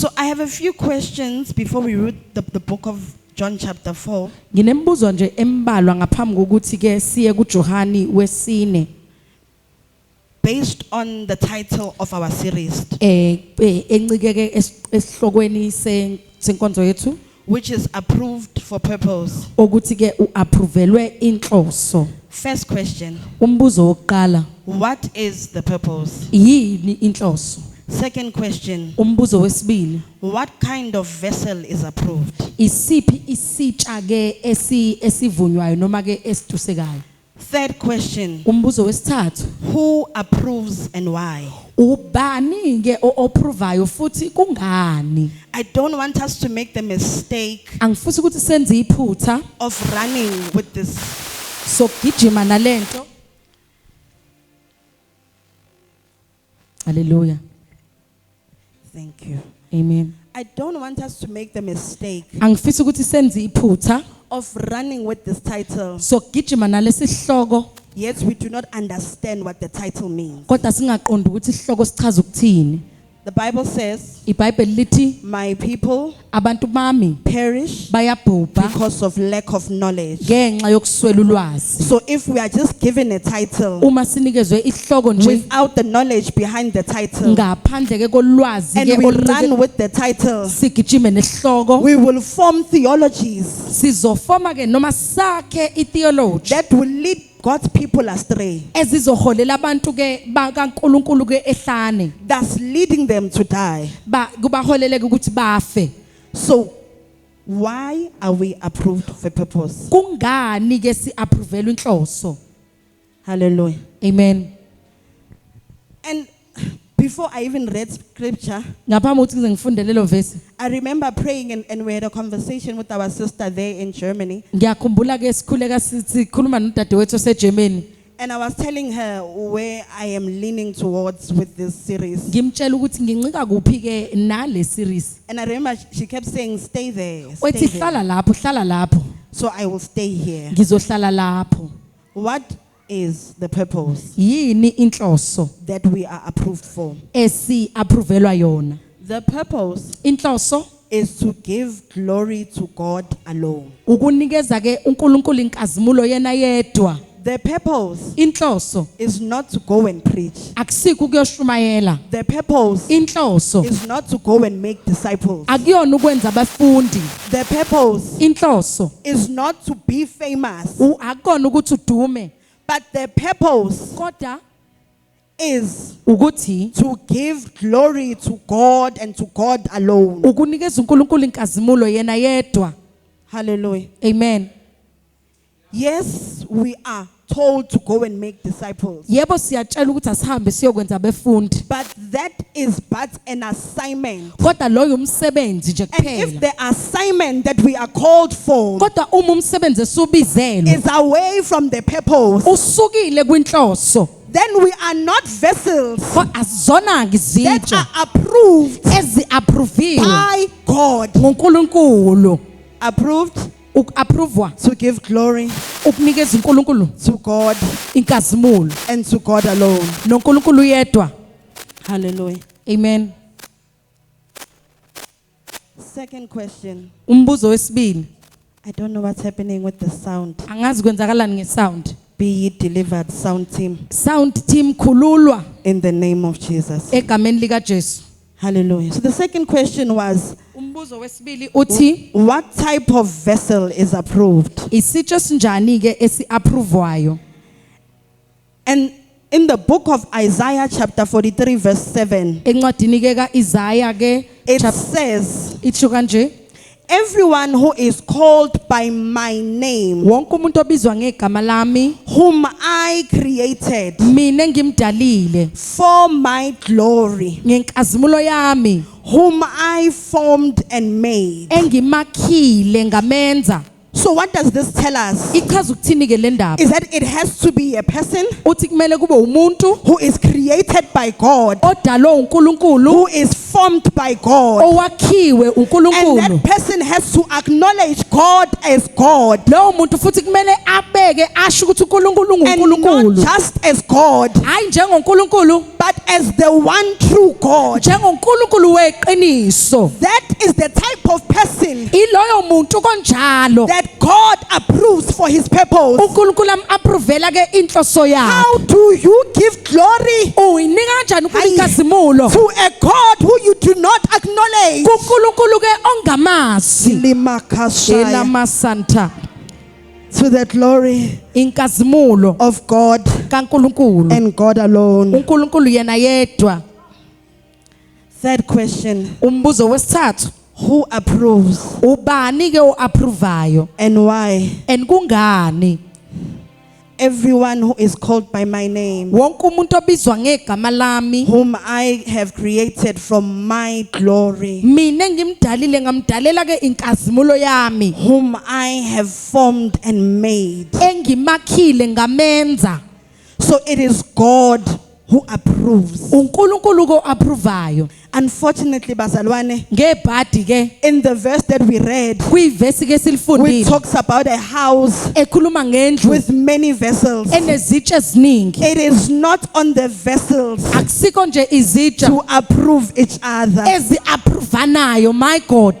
So I have a few questions before we read the book of John chapter 4. Nginembuzo nje embalwa ngaphambi kokuthi ke siye kuJohani wesine. Based on the title of our series, Encikeke esihlokweni senkonzo yethu which is approved for purpose. ukuthi ke uapprovelwe inhloso. First question, Umbuzo wokuqala, what is the purpose? yini inhloso? Second question, Umbuzo wesibili, what kind of vessel is approved? isiphi isitsha ke esivunywayo noma ke esitusekayo? Third question, Umbuzo wesithathu, who approves and why? ubani ke oapprovayo futhi kungani? I don't want us to make the mistake Angifuni ukuthi senze iphutha of running with this. sokugijima nalento. Hallelujah. Thank you. Amen. I don't want us to make the mistake Angifisi ukuthi senze iphutha of running with this title, sokugijima nalesihloko yet we do not understand what the title means. kodwa singaqondi ukuthi isihloko sichaza ukuthini. The Bible says, iBhayibheli lithi my people abantu bami perish bayabhubha because of lack of knowledge. ngenxa yokuswela ulwazi. So if we are just given a title Uma sinikezwe isihloko nje without the knowledge behind the title, ngaphandle ke kolwazi and ke we run with the title, sigijime nesihloko, we will form theologies sizofoma ke noma sakhe itheology that will lead God's people astray, ezizoholela abantu ke bakaNkulunkulu ke ehlane, thus leading them to die. kubaholele ukuthi bafe. So why are we approved for purpose? Kungani ke siapprovelwe inhloso? Hallelujah. Amen. And before I even read scripture, Ngaphambi ukuthi ngize ngifunde lelo verse, I remember praying and we had a conversation with our sister there in Germany. ngiyakhumbula ke sikhuleka sikhuluma nodadewethu oseGermany. And I was telling her where I am leaning towards with this series. Ngimtshela ukuthi ngincika kuphi ke nale series. And I remember she kept saying, stay there. Stay Wethi there. hlala lapho, hlala lapho. So I will stay here. Ngizohlala lapho. What is the purpose Yini inhloso that we are approved for? esiapprovelwa yona? The purpose Inhloso is to give glory to God alone. ukunikeza ke uNkulunkulu inkazimulo yena yedwa. The purpose Inhloso is not to go and preach. akusiko ukuyoshumayela. The purpose Inhloso is not to go and make disciples. akuyona ukwenza abafundi. The purpose Inhloso is not to be famous. akukona ukuthi udume, But the purpose kodwa is ukuthi to give glory to God and to God alone. ukunikeza uNkulunkulu inkazimulo yena yedwa. Hallelujah. Amen. Yes, we are told to go and make disciples. Yebo siyatshela ukuthi asihambe siyokwenza abafundi. But that is but an assignment. Kodwa loyo umsebenzi nje And if kuphela. the assignment that we are called for Kodwa uma umsebenzi esubizelwe is away from the purpose, usukile kwinhloso, then we are not vessels azona that izitsha are approved ezi-approviwe by God. nguNkulunkulu. Approved Uku-approvwa to give glory ukunikeza uNkulunkulu to God inkazimulo and to God alone. noNkulunkulu yedwa. Hallelujah. Amen. Second question. Umbuzo wesibili, I don't know what's happening with the sound. angazi kwenzakalani ngesound. Be ye delivered, sound team, Sound team khululwa in the name of Jesus. egameni lika Jesu. Hallelujah. So the second question was, Umbuzo wesibili uthi what type of vessel is approved? isitsho sinjani ke esi-approvwayo? And in the book of Isaiah chapter 43 verse 7, Encwadini ke kaIsaya ke it says, itsho kanje, everyone who is called by my name, wonke umuntu obizwa ngegama lami whom I created mina engimdalile for my glory, ngenkazimulo yami whom I formed and made. engimakhile ngamenza. So what does this tell us? Ichaza ukuthini ke le ndaba? Is that it has to be a person Uthi kumele kube umuntu who is created created by God, odalwe uNkulunkulu who is formed by God. owakhiwe And uNkulunkulu that person has to acknowledge God as God. lowo muntu futhi kumele abeke asho ukuthi uNkulunkulu And not nguNkulunkulu just as God, hayi njengoNkulunkulu but as the one true God. njengoNkulunkulu weqiniso That is the type of person iloyo muntu konjalo that God approves for his purpose. uNkulunkulu amapprovela ke inhloso yakhe How do you give glory uyinika kanjani Hayi. uNkulunkulu to a God who you do not acknowledge? kuNkulunkulu ke ongamazi Limakashaya. elamasanta To the glory inkazimulo of God kaNkulunkulu and God alone. uNkulunkulu yena yedwa. Third question: Umbuzo wesithathu who approves ubani ke oapprovayo and why? and kungani? Everyone who is called by my name, Wonke umuntu obizwa ngegama lami whom I have created from my glory, mina engimdalile ngamdalela ke inkazimulo yami whom I have formed and made. engimakhile ngamenza. So it is God who approves. uNkulunkulu ko approvayo. Unfortunately, bazalwane, Ngebhadi ke in the verse that we read, kuyivesi ke which silifundile talks about a house ekhuluma ngendlu with many vessels, enezitsha eziningi. it is not on the vessels Akusikho nje izitsha to approve each other. eziapprovanayo, my God.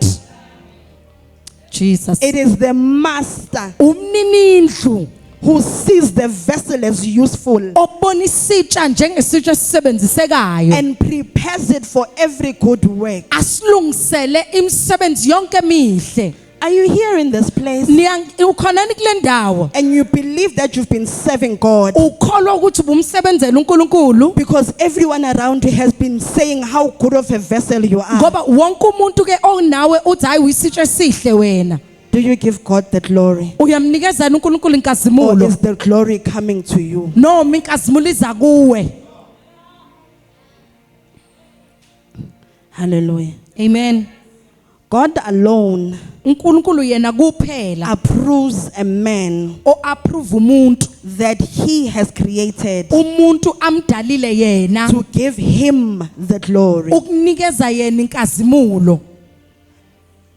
Jesus. It is the master Umninindlu who sees the vessel as useful obona isitsha njengesitsha esisebenzisekayo and prepares it for every good work. asilungisele imisebenzi yonke emihle. Are you here in this place Ukhonani kule ndawo and you believe that you've been serving God? ukholwa ukuthi ubumsebenzela uNkulunkulu Because everyone around you has been saying how good of a vessel you are. ngoba wonke umuntu ke onawe uthi hayi uyisitsha esihle wena. Do you give God the glory? Uyamnikezana uNkulunkulu Or inkazimulo is the glory coming to you? noma inkazimulo iza kuwe. Hallelujah. Amen. God alone uNkulunkulu yena kuphela approves a man o-approve umuntu that he has created umuntu amdalile yena to give him the glory. ukunikeza yena inkazimulo.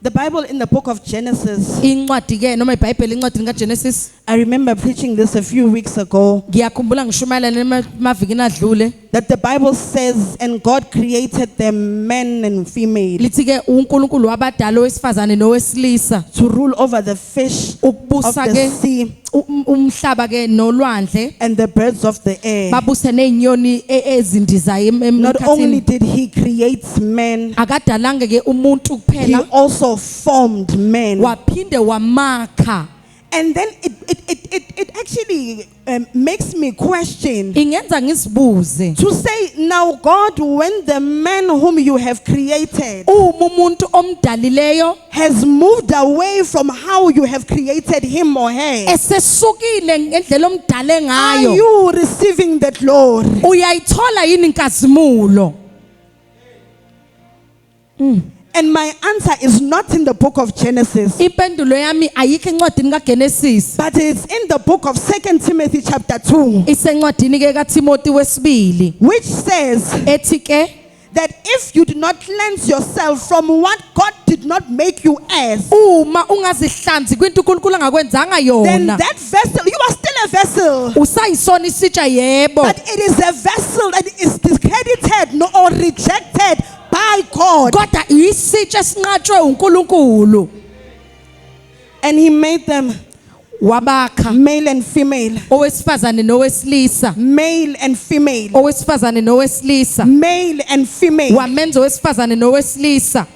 The Bible in the book of Genesis, Incwadi ke noma iBhayibheli incwadi kaGenesis I remember preaching this a few weeks ago, ngiyakhumbula ngishumayela emavikini adlule that the Bible says, and God created them man and female lithi ke uNkulunkulu wabadala owesifazane nowesilisa to rule over the fish of ukubusa the ke sea umhlaba ke nolwandle and the birds of the air. babuse nezinyoni ezindizayo Not only emkhathini. did he create man, Akadalange ke umuntu he kuphela also formed man. waphinde wamakha. And then it actually makes me question Ingenza ngisibuze to say, now God, when the man whom you have created uma umuntu omdalileyo has moved away from how you have created him or her, esesukile ngendlela omdale are ngayo you receiving the glory? uyayithola yini inkazimulo? And my answer is not in the book of Genesis, Impendulo yami ayikho encwadini kaGenesis, but it's in the book of 2 Timothy chapter 2, isencwadini ke kaTimothy wesibili which says ethi ke that if you do not cleanse yourself from what God did not make you as, uma ungazihlanzi kwinto uNkulunkulu angakwenzanga then yona that vessel, you are still a vessel, usayisona isitsha yebo but it is a vessel that is discredited or rejected by God. kodwa isitsha esinqatshwe uNkulunkulu And he made them wabakha male and female, owesifazane nowesilisa male and female, owesifazane nowesilisa male and female. wamenza owesifazane nowesilisa.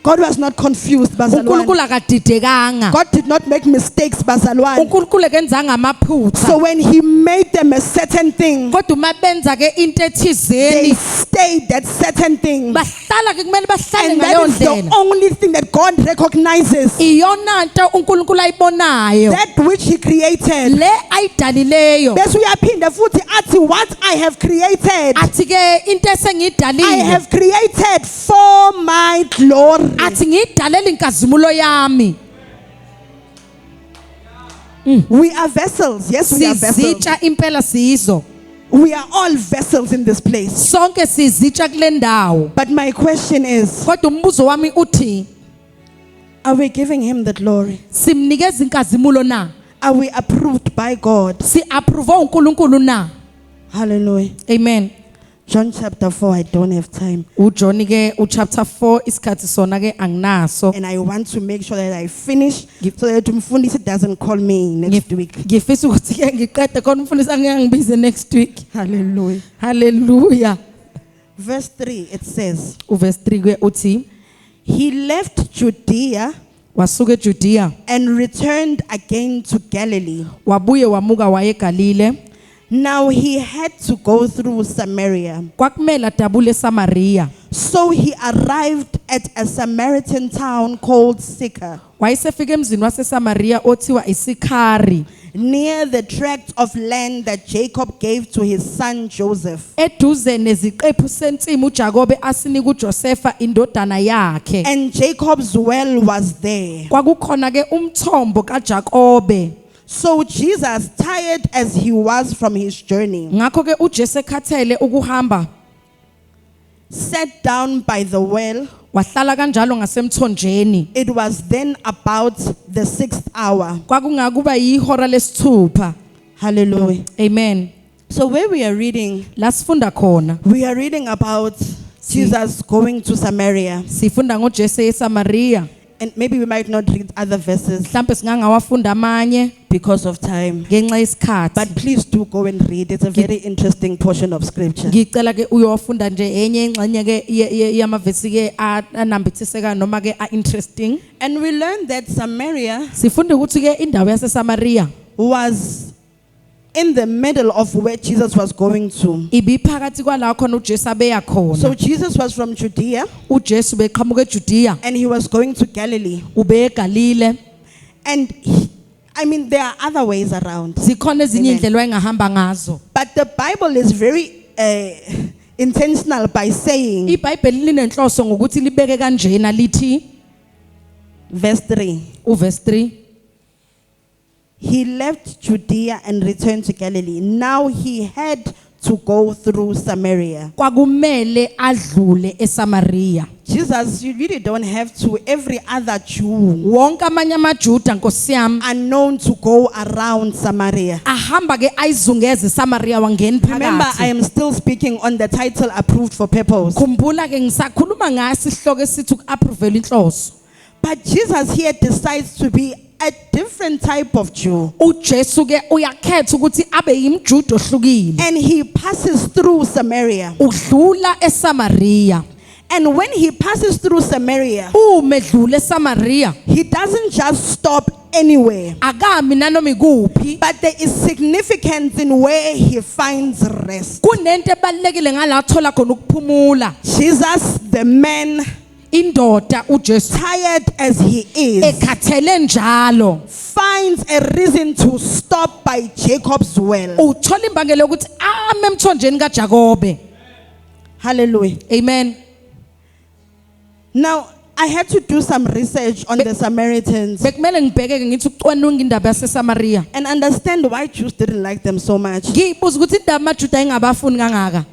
God was not confused, uNkulunkulu Bazalwane. akadidekanga, God did not make mistakes, Bazalwane. uNkulunkulu kenzanga amaphutha So when he made them a certain thing, kodwa uma benza ke into they ethizeni stayed that certain thing. bahlala ke kumele bahlale And ngaleyo that is the ndlela. only thing that God recognizes. Iyona nto uNkulunkulu ayibonayo That which he created. le ayidalileyo. Bese uyaphinda futhi athi, what I have created, Athi ke into I esengiyidalile have created for my glory. athi ngiyidalela inkazimulo yami. We are vessels. Yes, we are vessels. Sizitsha impela sizo. We are all vessels in this place. sonke sizitsha kule ndawo. But my question is, Kodwa umbuzo wami uthi are we giving him the glory? simnikeza inkazimulo na? Are we approved by God? Si approve uNkulunkulu na? Hallelujah. Amen. John chapter 4, I don't have time. uJohn ke uchapter 4 isikhathi sona ke anginaso. And I want to make sure that I finish so that Umfundisi doesn't call me next week. Ngifisa ukuthi ke ngiqede khona umfundisi angiyangibize next week. Hallelujah. Hallelujah. Verse 3, it says, Uverse 3 ke uthi he left Judea wasuka eJudea and returned again to Galilee. wabuye wamuka waye eGalile. Now he had to go through Samaria. Kwakumele adabule eSamaria. So he arrived at a Samaritan town called Sychar, Wayesefika emzini waseSamaria othiwa iSikhari, near the tract of land that Jacob gave to his son Joseph. eduze neziqephu sensimu uJakobe asinika uJosefa indodana yakhe. And Jacob's well was there. Kwakukhona ke umthombo kaJakobe. So Jesus, tired as he was from his journey, Ngakho ke uJesu ekhathele ukuhamba sat down by the well. wahlala kanjalo ngasemthonjeni. It was then about the 6th hour. Kwakungakuba yihora lesithupha. Hallelujah. Amen. So where we are reading, La sifunda khona. we are reading about Jesus going to Samaria. Sifunda ngoJesu eSamaria. And maybe we might not read other verses Mhlambe singangawafunda amanye because of time. ngenxa yesikhathi. But please do go and read. It's a very interesting portion of scripture. Ngicela ke uyowafunda nje enye ingxenye ke yamavesi ke anambithiseka noma ke interesting. And we learned that Samaria Sifunda ukuthi ke indawo yaseSamaria was in the middle of where Jesus was going to. ibiphakathi kwala khona uJesu abeya khona. So Jesus was from Judea uJesu beqhamuka eJudea and he was going to Galilee. ube eGalile. And there are other ways around. Zikhona ezinye Amen. indlela engahamba ngazo. But the Bible is very intentional by saying, iBhayibheli linenhloso ngokuthi libeke kanjena lithi verse 3, uverse 3 he left Judea and returned to Galilee. Now he had to go through Samaria. kwakumele adlule eSamaria. Jesus, you really don't have to. Every other Jew Wonke amanye amaJuda Nkosi yami are known to go around Samaria. ahamba ke ayizungeze eSamaria wangena Remember, I phakathi. am still speaking on the title approved for purpose. Khumbula ke ngisakhuluma ngaso isihloko esithi ukuapprove inhloso. But Jesus here decides to be a different type of Jew. uJesu ke uyakhetha ukuthi abe yimJuda ohlukile. And he passes through Samaria. Udlula eSamaria. And when he passes through Samaria, Uma edlula eSamaria he doesn't just stop anywhere. akami nanoma ikuphi. But there is significance in where he finds rest. Kunento ebalekile ngala athola khona ukuphumula. Jesus, the man, Indoda uJesu tired as he is, ekhathele njalo finds a reason to stop by Jacob's well. uthola imbangela yokuthi ame emthonjeni kaJakobe. Hallelujah. Amen. Now, I had to do some research on the Samaritans Bekumele ngibheke ke ngithi ucwaninga indaba yaseSamaria. and understand why Jews didn't like them so much. Ngiyibuza ukuthi indaba amaJuda engabafuni kangaka.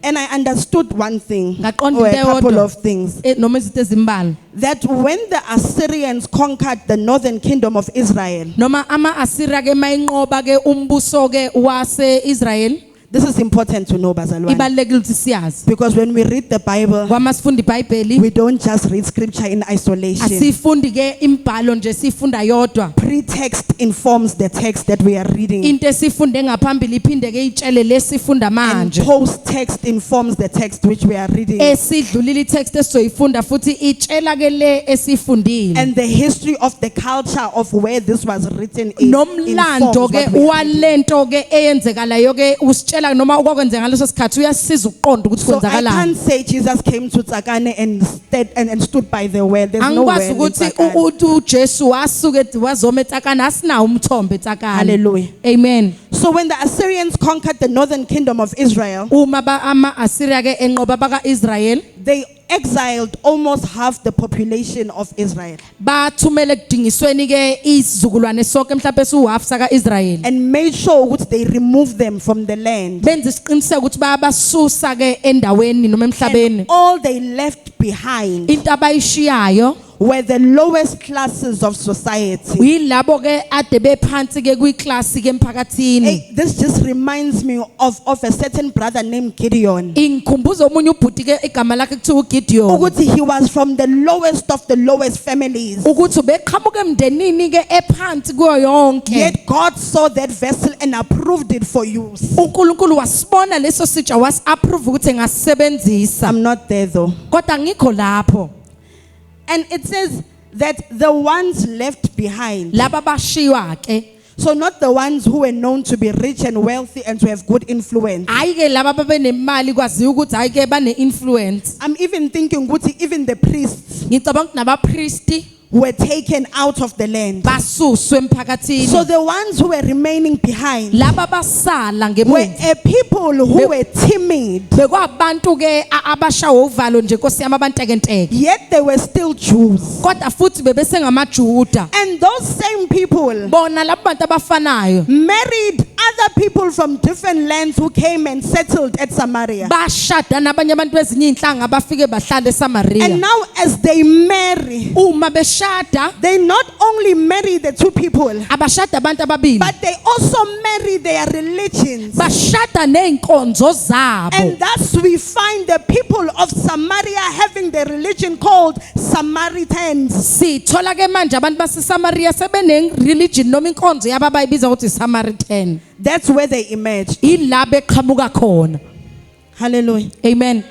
And I understood one thing, Ngaqonda or a into couple eyodwa. of things, Noma izinto ezimbalwa. that when the Assyrians conquered the northern kingdom of Israel, Noma ama-Assyria ke mayinqoba ke umbuso ke wase-Israel. this is important to know, Bazalwane, Ibalulekile ukuthi siyazi. because when we read the Bible, Kwama sifunda iBhayibheli we don't just read scripture in isolation. asifundi ke imbhalo nje sifunda yodwa. Pretext informs the text that we are reading, Into esifunde ngaphambili iphinde ke itshele lesifunda and manje. post-text informs the text which we are reading. Esidlulile itext esizoyifunda futhi itshela ke le esifundile. And the history of the culture of where this was written in Nomlando ke walento ke eyenzekalayo ke usitshela noma okwakwenzeka ngaleso sikhathi uyasiza ukuqonda ukuthi So I can't kwenzakalani. say Jesus came to Tsakane and stood by the well. There's nowhere Angikwazi in ukuthi Tsakane. uJesu wasuke wazoma eTsakane asinawo umthombo eTsakane. Hallelujah. Amen. So when the Assyrians conquered the northern kingdom of Israel, Uma ama-Assyria ke enqoba baka-Israel they exiled almost half the population of Israel bathumele ekudingisweni ke isizukulwane sonke mhlawumbe esiwu-half saka-Israyeli and made sure that they remove them from the land. benza isiqiniseko ukuthi bayabasusa ke endaweni noma emhlabeni And all they left behind into abayishiyayo were the lowest classes of society. yilabo ke ade bephansi ke kwiklasi ke emphakathini Hey, this just reminds me of a certain brother named Gideon. ingikhumbuza omunye ubhuti ke igama lakhe kuthiwa uGideon Ukuthi he was from the lowest of the lowest families. ukuthi beqhamuka emndenini ke ephansi kuyo yonke Yet God saw that vessel and approved it for use. uNkulunkulu wasibona leso sitsha wasi-approve ukuthi engasisebenzisa I'm not there though. kodwa ngikho lapho And it says that the ones left behind, laba bashiwa ke so not the ones who were known to be rich and wealthy and to have good influence. hayi ke laba babenemali kwaziwa ukuthi hayi ke bane-influence I'm even thinking ukuthi even the priests ngicabanga ukuthi nabapristi were taken out of the land. basuswe emphakathini So the ones who were remaining behind laba basala were ngemuva a people who were timid, bekwabantu ke abashawa uvalo nje Nkosi yami abantekenteke yet they were still Jews. kodwa futhi bebesengamajuda And those same people bona labo bantu abafanayo married other people from different lands who came and settled at Samaria. bashada nabanye abantu bezinye iy'nhlanga abafike bahlala And eSamaria now as they marry, uma beshada they not only marry the two people, abashada abantu ababili but they also marry their religions. bashada ney'nkonzo zabo And thus we find the people of Samaria having their religion called Samaritans. sithola ke manje abantu baseSamaria sebene-religion noma inkonzo yabo abayibiza ukuthi iSamaritan That's where they emerged. ila beqhamuka khona Hallelujah. amen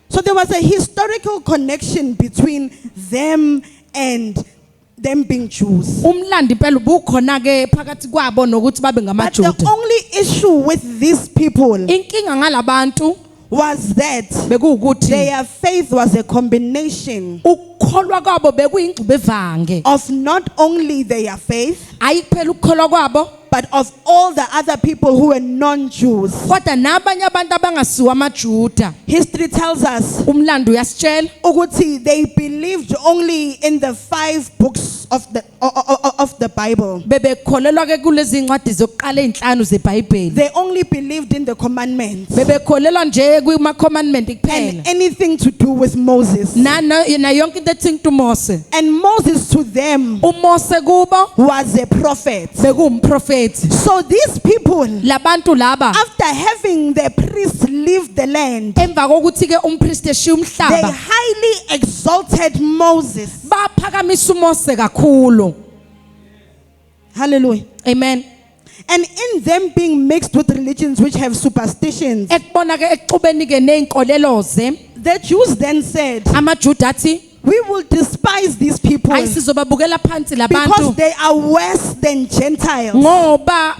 So there was a historical connection between them and them being Jews. umlando impela ubukhona ke phakathi kwabo nokuthi babe But the ngamajuda only issue with these people inkinga ngalabantu was that bekuwukuthi their faith was a combination ukukholwa kwabo bekuyingxube evange of not only their faith, ayi kuphela ukukholwa kwabo but of all the other people who were non-Jews. kodwa nabanye abantu abangasiwa amajuda History tells us umlando uyasitshela ukuthi they believed only in the 5 books of the Bible. bebekholelwa ke kulezi ncwadi zokuqala ey'nhlanu zebhayibheli They only believed in the commandments bebekholelwa nje kuma-commandment and kuphela anything to do with Moses. na yonke into ethinta umose And Moses to them umose kubo was a prophet. bekuwumprofethi So these people, labantu laba after having the priests leave the land, emva kokuthi ke umpristi eshiya they umhlaba highly exalted Moses. baphakamisa umose kakhulu Hallelujah. amen And in them being mixed with religions which have superstitions, ekubona ke ekuxubeni ke ney'nkolelo ze the Jews then said, amajuda athi we will despise these people hayi sizobabukela phansi because labantu they are worse than Gentiles. ngoba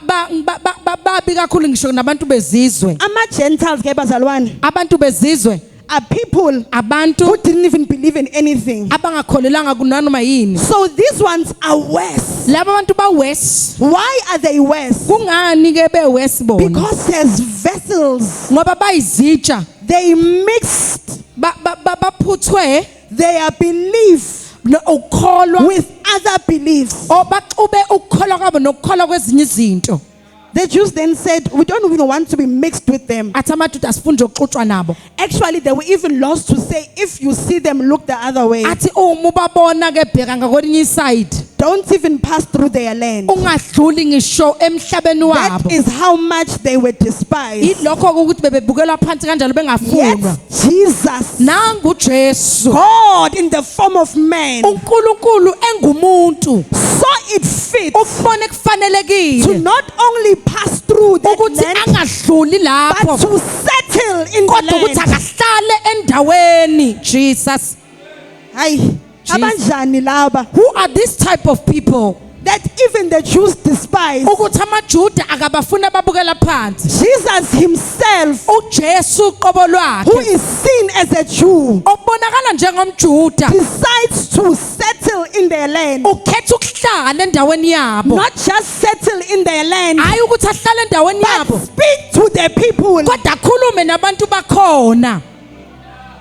babi kakhulu ngisho nabantu bezizwe Ama-Gentiles ke bazalwane abantu bezizwe are people abantu who didn't even believe in anything. abangakholelanga kunanoma yini So these ones are worse. laba bantu bawesi Why are they worse? kungani ke bewesi bona Because as vessels, ngoba bayizitsha they mixed baphuthwe their belief ukukholwa with other beliefs. baxube ukukholwa kwabo nokukholwa kwezinye izinto The Jews then said, we don't even want to be mixed with them. athi amajuda asifuni nje ukuxutshwa nabo Actually, they were even lost to say, if you see them, look the other way. athi uma ubabona ke bheka ngakwelinye iside Don't even pass through their land. ungadluli ngisho emhlabeni That wabo is how much they were despised. ilokho ukuthi bebebukelwa phansi kanjalo bengafunwa Yet Jesus, nangu Jesu God in the form of man, uNkulunkulu engumuntu saw it fit ukubona to kufanelekile not only pass through that ukuthi land, angadluli but lapho to settle in the kodwa ukuthi land. akahlale endaweni Jesus Hayi, abanjani laba? who are this type of people That even the Jews despise. ukuthi amajuda akabafuna babukela phansi Jesus himself, uJesu uqobo who lwakhe is seen as a Jew, obonakala njengomjuda decides to settle in their land. ukhetha ukuhlala endaweni yabo Not just settle in their land, hayi ukuthi ahlale endaweni but yabo speak to the people. kodwa akhulume nabantu bakhona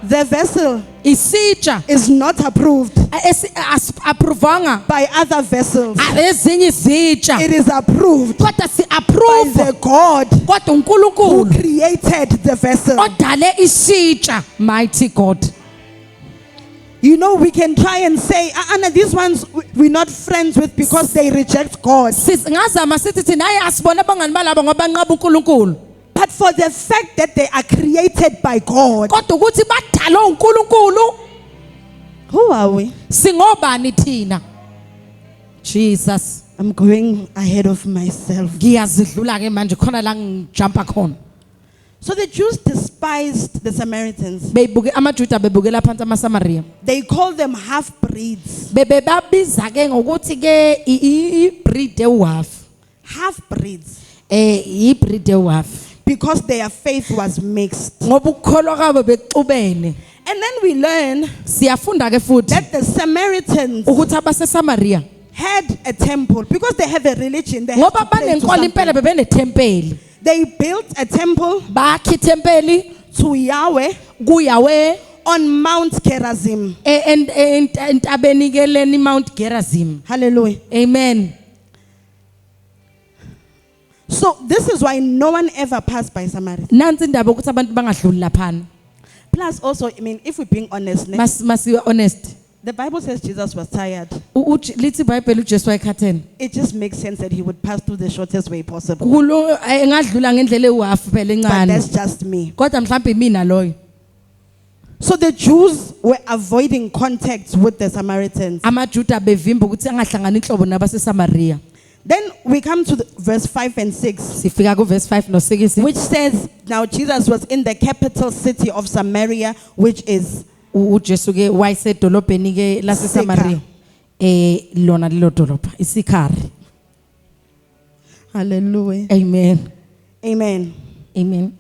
The vessel isitsha is not approved approvanga by other vessels. ezinye izitsha It is approved kodwa si by approve the God kodwa who uNkulunkulu created the vessel. odale isitsha, mighty God. You know, we can try and say, Anna, these ones we're not friends with because they reject God. Ngazama sithi thina hayi asibona abangani balabo ngoba banqaba uNkulunkulu. But for the fact that they are created by God, Kodwa ukuthi badalwe uNkulunkulu, who are we? singobani thina? Jesus. I'm going ahead of myself. Ngiyazidlula ke manje khona la ngijumpa khona. So the Jews despised the Samaritans. Beyibuke amaJuda bebukela phansi amaSamaria. They called them half-breeds. Bebabiza ke ngokuthi ke i-breed ehalf. Half-breeds. I-breed ehalf. Because their faith was mixed. Ngoba ukukholwa kwabo bexubene. And then we learn Siyafunda ke futhi that the Samaritans ukuthi abaseSamaria had a temple because they have a religion. They, have ngoba to pray to banenkolo impela something. bebenethempeli. They built a temple Bakha ithempeli to Yahweh kuYahweh on Mount Gerizim. entabeni ke leni Mount Gerizim. Hallelujah. Amen. So this is why no one ever passed by Samaria. Nansi indaba ukuthi abantu bangadluli laphana. Plus also, I mean, if we're being honest, Masiwe honest. the Bible says Jesus was tired. Lithi iBhayibheli uJesu wayekhathele. It just makes sense that he would pass through the shortest way possible. Kulo engadlula ngendlela ehalf phela But encane. that's just me. Kodwa mhlawumbe mina loyo. So the Jews were avoiding contact with the Samaritans. AmaJuda bevimba ukuthi angahlangani inhlobo nabaseSamaria. Then we come to verse 5 and 6, Sifika ku verse 5 no 6. which says, now Jesus was in the capital city of Samaria, which is uJesu ke wayesedolobheni ke laseSamaria. Lona lelo dolobha iSikhari. hallelujah. Amen. Amen. Amen.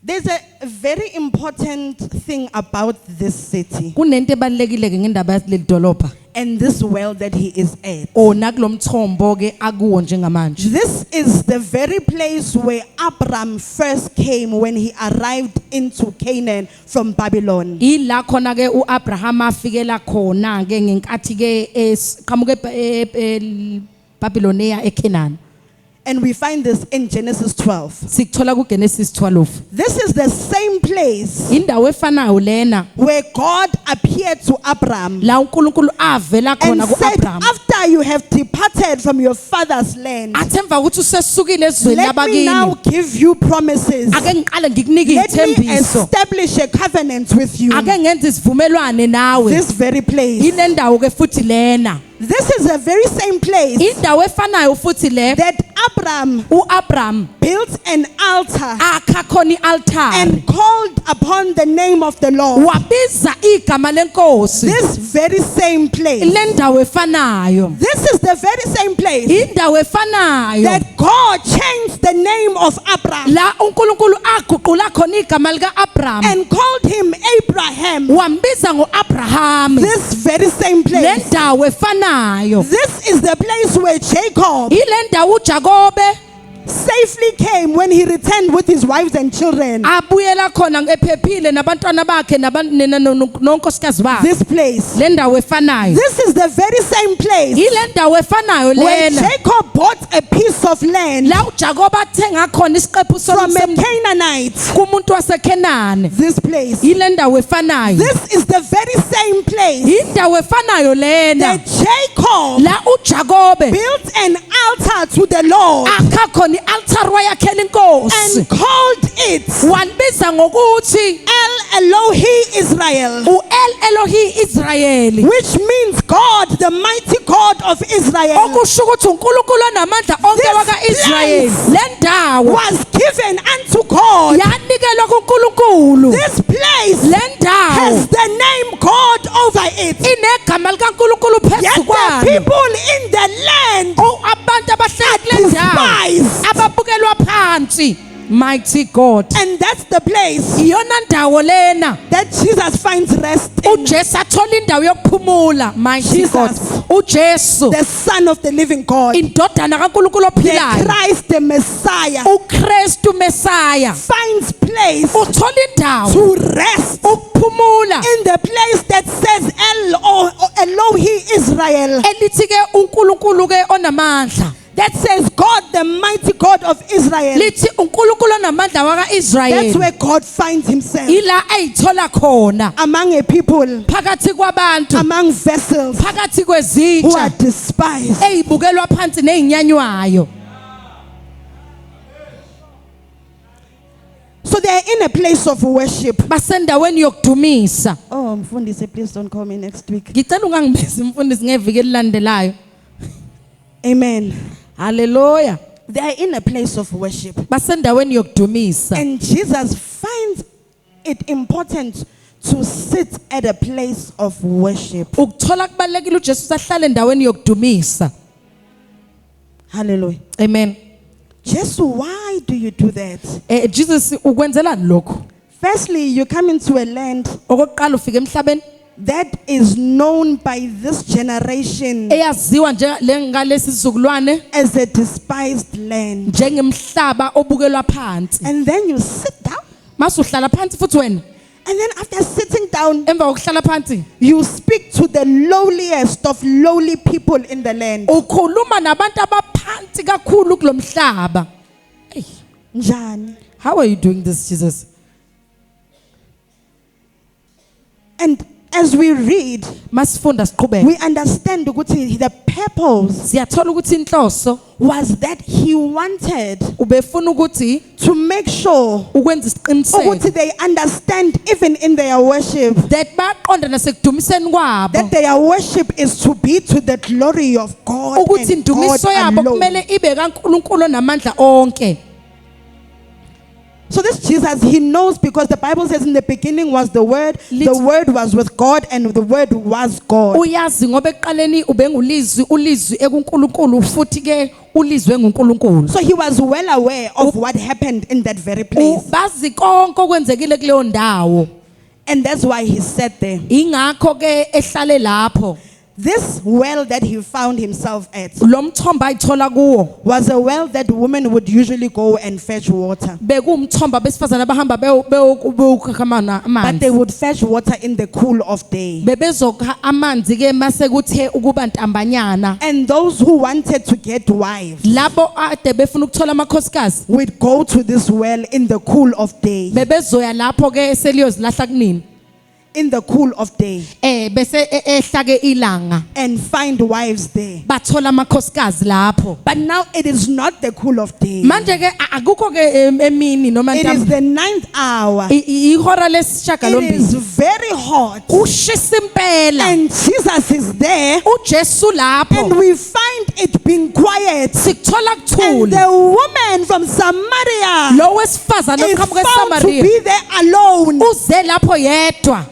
There's a very important thing about this city Kunento ebalekile ke ngendaba yaleli dolobha. and this well that he is at. Nakulomthombo ke akuwo njengamanje. This is the very place where Abraham first came when he arrived into Canaan from Babylon. Ila khona ke uAbraham afikela khona ke ngenkathi ke qhamuke eBabylonia eKenani. And we find this in Genesis 12. Sikuthola ku Genesis 12. This is the same place Indawo efanayo lena where God appeared to Abraham la uNkulunkulu avela and khona said, kuAbraham. after you have departed from your father's land, Athemba ukuthi usesukile ezweni let me now labakini. give you promises. Ake ngiqale ngikunike Let me izithembiso. establish a covenant with you. Ake ngenze isivumelwano nawe. This very place. Ile ndawo ke futhi lena. This is the very same place Indawo efanayo futhi le that Abraham uAbraham built an altar akha khona ialtar. and called upon the name of the Lord. Wabiza igama lenkosi. This very same place. Le ndawo efanayo. This is the very same place Indawo efanayo. that God changed the name of Abraham La uNkulunkulu aguqula khona igama lika Abraham. and called him Abraham. Wambiza ngoAbraham. This very same Le place. ndawo efanayo. This is the place where Jacob Ile ndawo uJakobe safely came when he returned with his wives and children. abuyela khona ephephile nabantwana bakhe nonkosikazi bakhe. This place. Le ndawo efanayo. This is the very same place Ile ndawo efanayo where lena. Jacob bought a piece of land La uJakobe athenga khona isiqephu from a somsebenzi Canaanite. kumuntu waseKenani. This place. Ile ndawo efanayo. This is the very same place Indawo efanayo lena. that Jacob La uJakobe built an altar to the Lord akha khona ialtar wayakhela inkosi. and called it Walibiza ngokuthi El Elohi Israel, uEl Elohi Israyeli. which means God, the mighty God of Israel, Okusho ukuthi uNkulunkulu onamandla onke This waka-Israyeli. place Le ndawo was given unto God. yanikelwa kuNkulunkulu. This place Le ndawo has the name God over it. inegama likaNkulunkulu Yet phezu the kwayo. people in the land Abantu abahlala kule ndawo despised ababukelwa phansi. Mighty God. And that's the place Iyona ndawo lena that Jesus finds rest in. uJesu athola indawo yokuphumula. Mighty Jesus. God. uJesu The Son of the living God. indodana kaNkulunkulu The ophilayo. Christ, the Messiah, uKristu Messiah finds place uthola indawo to rest ukuphumula in the place that says Elohi Israel. elithi ke uNkulunkulu ke onamandla. That says God, the mighty God of Israel. Lithi uNkulunkulu onamandla waka That's Israel. where God finds himself. Ila ayithola khona Among a people, phakathi kwabantu, among vessels phakathi who are kwezitsha despised. ezibukelwa phansi nezinyanywayo. So they are in a place of worship. Basendaweni yokudumisa. Oh, Mfundisi, please don't call me next week. Ngicela ungangibizi mfundisi ngeviki elilandelayo. Amen. Hallelujah. They are in a place of worship. Basendaweni yokudumisa. And Jesus finds it important to sit at a place of worship. Ukuthola kubalekile uJesu ahlale endaweni yokudumisa. Hallelujah. Amen. Jesus, why do you do that? Jesus ukwenzelani lokho? Firstly, you come into a land Okokuqala ufika emhlabeni that is known by this generation eyaziwa ngalesi sizukulwane as a despised land. njengemhlaba obukelwa phansi. And then you sit down. Masuhlala phansi futhi wena. And then after sitting down, Emva kokuhlala phansi you speak to the lowliest of lowly people in the land. ukhuluma nabantu abaphansi kakhulu kulomhlaba. Hey, Njani? how are you doing this, Jesus? And as we read, Masifunda siqhubeke. we understand ukuthi the purpose Siyathola ukuthi inhloso was that he wanted ubefuna ukuthi to make sure ukwenza isiqiniseko ukuthi they understand even in their worship that baqonda nasekudumiseni kwabo that their worship is to be to the glory of God ukuthi and God indumiso yabo alone. kumele ibe kaNkulunkulu namandla onke. So this Jesus, he knows because the Bible says in the beginning was the Word was with God, and the Word was God. Uyazi ngoba eqaleni ubengulizwi ulizwi ekuNkulunkulu futhi ke ulizwe nguNkulunkulu. So he was well aware of what happened in that very place. Bazi konke okwenzekile kuleyo ndawo. And that's why he sat there. Ingakho ke ehlale lapho. This well that he found himself at Lo mthombo ayithola kuwo was a well that women would usually go and fetch water. bekumthombo besifazana abahamba bewukhamana But they amanzi. would fetch water in the cool of day. Bebezokha amanzi ke mase kuthe ukuba ntambanyana. And those who wanted to get wives Labo ade befuna ukuthola amakhosikazi would go to this well in the cool of day. bebezoya lapho ke seliyozilahla kunini. In the cool of day. Bese ehla ke ilanga And find wives there. bathola amakhosikazi lapho. But now it is not the cool of day. Manje ke akukho ke emini noma It is ntambama. the 9th hour. Ihora It is lesishagalombili. very hot. Ushisa impela. And Jesus is there. uJesu And lapho. we find it being quiet. Sikuthola And kuthula. the woman from Samaria Lo wesifazana is oqhamuka found to eSamaria be there alone. uze lapho yedwa.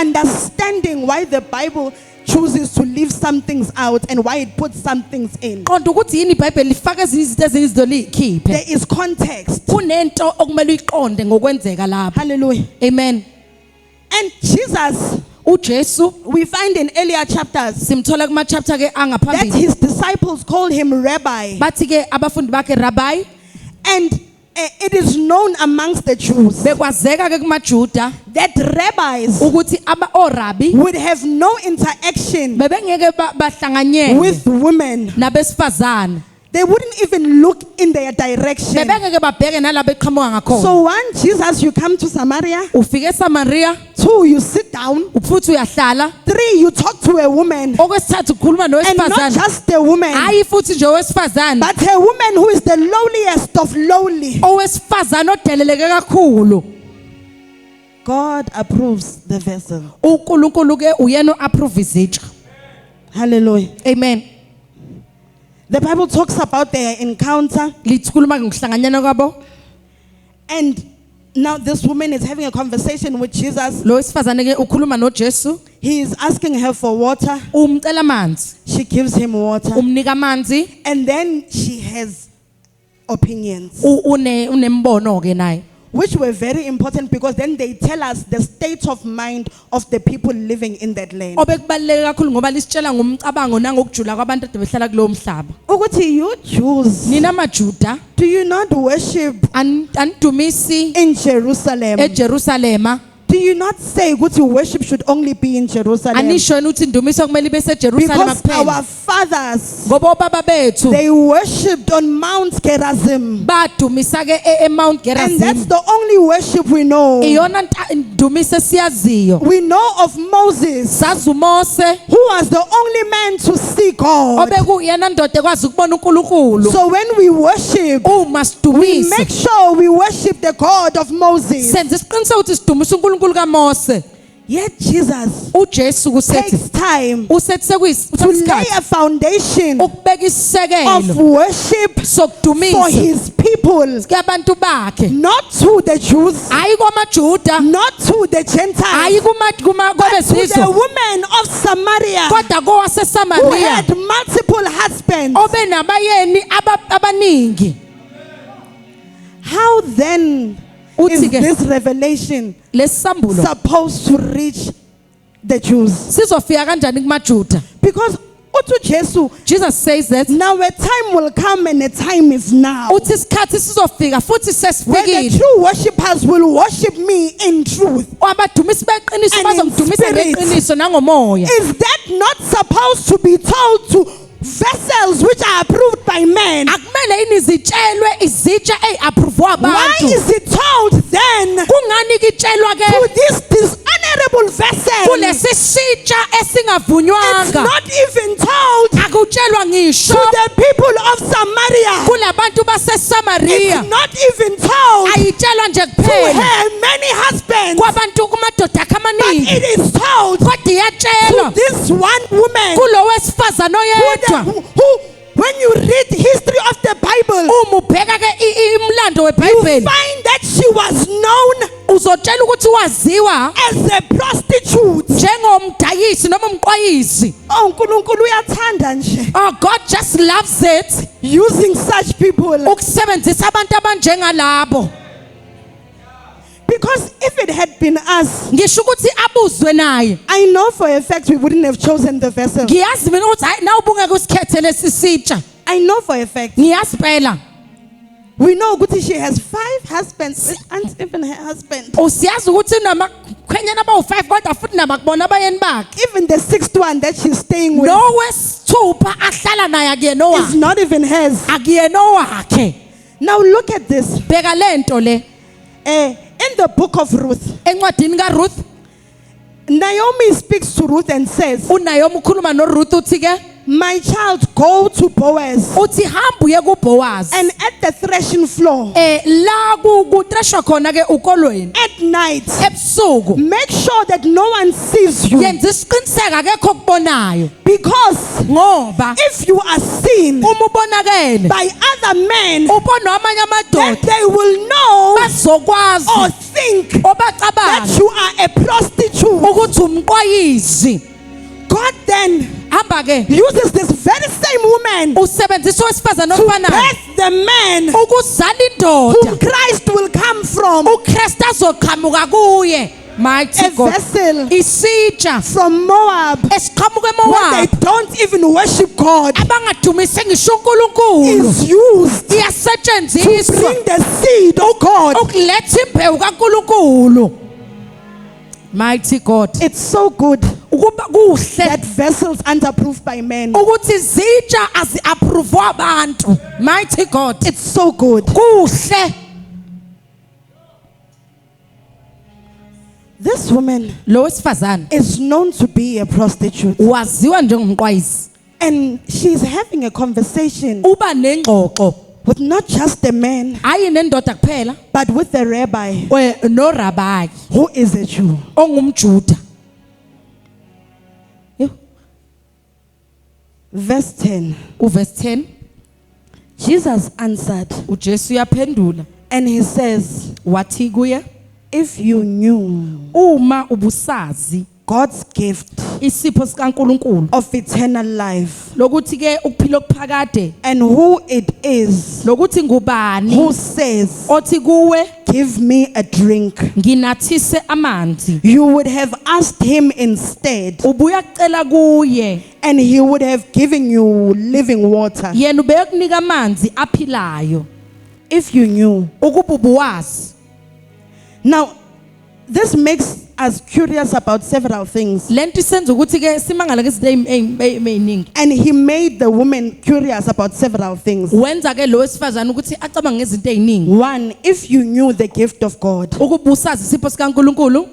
Understanding why the Bible chooses to leave some things out and why it puts some things in. Qonda ukuthi yini iBhayibheli lifaka ezinye izinto ezinye izolikhiphe. There is context. Kunento okumele uyiqonde ngokwenzeka lapha. Hallelujah. Amen. And Jesus, uJesu we find in earlier chapters simthola kuma chapter ke that angaphambili. his disciples called him rabbi. Bathi ke abafundi bakhe rabbi. And it is known amongst the Jews Bekwazeka ke kumaJuda that rabbis ukuthi orabi would have no interaction bebengeke bahlanganyele with women. nabesifazana. They wouldn't even look in their direction. Bebengeke babheke nalabo eqhamuka ngakhona. So one, Jesus, you come to Samaria. Ufike eSamaria, 2, you sit down. futhi uyahlala. 3, you talk to a woman. Okwesithathu ukhuluma And not nowesifazana. just a woman, Hayi futhi nje owesifazana. but a woman who is the lowliest of lowly. Owesifazana odeleleke kakhulu. God approves the vessel. uNkulunkulu ke uyena oapprove izitsha. Hallelujah. Amen. The Bible talks about their encounter. Likhuluma ngokuhlanganyana kwabo. And now this woman is having a conversation with Jesus. Lo wesifazane ke ukhuluma noJesu. He is asking her for water. Umcela amanzi. She gives him water. Umnika amanzi. And then she has opinions, unembono ke naye. which were very important because then they tell us the state of mind of the people living in that land. Obekubaleka kakhulu ngoba lisitshela ngomcabango nangokujula kwabantu ade behlala kulowo mhlaba. Ukuthi you Jews, Nina maJuda do you not worship anidumisi in Jerusalem? eJerusalema. Do you not say ukuthi worship should only be in Jerusalem? Anisho ukuthi indumiso kumele ibe seJerusalema Because kuphela. our fathers, Ngoba obaba bethu they worshipped on Mount Gerizim. badumisa ke Mount And that's Gerizim. the only worship we know. Iyona indumiso siyaziyo. We know of Moses, Sazi uMose who was the only man to see God. obekuyena ndoda ekwazi ukubona uNkulunkulu. So when we worship, Uma we sidumisa make sure we worship the God of Moses. senze isiqiniseko ukuthi sidumisa uNkulunkulu kaMose. Yet Jesus uJesu kusethi takes time usethi to lay sekuyisikhathi a foundation ukubeka of isisekelo worship for sokudumisa his people, kubantu bakhe, not to the Jews, hayi kwamaJuda, not to the Gentiles, hayi but to the kwabezizwe, women of Samaria kodwa who kowaseSamaria had multiple husbands. obenabayeni abaningi. How then is Uthi ke this revelation lesisambulo supposed to reach the Jews? sizofika kanjani kumaJuda? Because uthi Jesu, Jesus says that now a time will come and a time is now, uthi isikhathi sizofika futhi where the sesifikile true worshippers will worship me in truth. abadumisi beqiniso And in bazomdumisa spirit. ngeqiniso nangomoya. Is that not supposed to be told to vessels which are approved by men? Akumele yini zitshelwe izitsha eziapprovwe Why abantu? is it told then Kungani kitshelwa to ke this dishonorable vessel? kulesi sitsha It's esingavunywanga? not even told Akutshelwa to ngisho the people of Samaria. kulabantu baseSamaria. It's not even told Ayitshelwa nje to kuphela her many husbands. kwabantu kumadoda akhe But amaningi, it is told kodwa to iyatshelwa this one woman kulo wesifazane oyedwa. who, when you read the history of the Bible, Uma ubheka ke imlando you weBhayibheli find that she was known uzotshela ukuthi waziwa as a prostitute. njengomdayisi noma umqwayisi. Oh, uNkulunkulu uyathanda nje Oh, God just loves it using such people. ukusebenzisa abantu abanjengalabo. Because if it had been us, Ngisho ukuthi abuzwe naye. I know for a fact we wouldn't have chosen the vessel. Ngiyazi mina ukuthi hayi nawe ubungeke usikhethe lesi sitsha. I know for a fact. Ngiyazi phela. We know Guti, she has 5 husbands and even her husband. Usiyazi ukuthi namakhwenyana abawu5 kodwa futhi nabakubona abayeni bakhe. Even the 6th one that she's staying with No wesithupha ahlala naye akuyena is owakhe. not even hers. Akuyena owakhe. Now look at this. Bheka lento le In the book of Ruth, encwadini kaRuth, Naomi speaks to Ruth and says, uNaomi ukhuluma noRuth uthi ke my child, go to Boaz uthi hamba uye kuBoaz. and at the threshing floor La kutreshwa khona ke ukolweni at night, ebusuku make sure that no one sees you. yenza isiqiniseko akekho okubonayo, Because ngoba if you are seen uma ubonakele by other men, ubonwa amanye then amadoda they will know bazokwazi or think that obacabanga you are a prostitute. ukuthi umqwayisi. God then Hamba ke uses this very same woman usebenzisa owesifazane to ofanayo birth the man ukuzala whom indoda Christ will come from. uKristu azoqhamuka kuye. Mighty A God, vessel isitsha from Moab, esiqhamuke where they eMowabi don't even worship God, abangadumise ngisho uNkulunkulu is used to iyasetshenziswa bring the seed of God. ukuletha imbewu kaNkulunkulu. Mighty God, It's so good ukuba kuhle that vessels aren't approved by men. ukuthi izitsha azi-approve abantu. Mighty God, It's so good. kuhle. This woman Lo wesifazane is known to be a prostitute, waziwa njengomqwayisi, and she's having a conversation uba nengxoxo with not just the man, hayi nendoda kuphela, but with the rabbi norabayi who is a Jew. ongumJuda. Verse 10. Uverse 10, Jesus answered, uJesu yaphendula and he says, wathi kuye, if you knew uma ubusazi God's gift isipho sikaNkuluNkulu of eternal life, lokuthi ke ukuphila okuphakade and who it is lokuthi ngubani who says, othi kuwe give me a drink, nginathise amanzi you would have asked him instead, ubuya kucela kuye and he would have given you living water. yena ubekunika amanzi aphilayo If you knew. ukuba ubuwazi. Now, this makes us curious about several things. Lento isenza ukuthi ke simangala ngezinto eziningi. And he made the woman curious about several things. Wenza ke lo wesifazana ukuthi acabanga ngezinto eziningi. One, if you knew the gift of God, Ukuba usazi isipho sikaNkuluNkulu,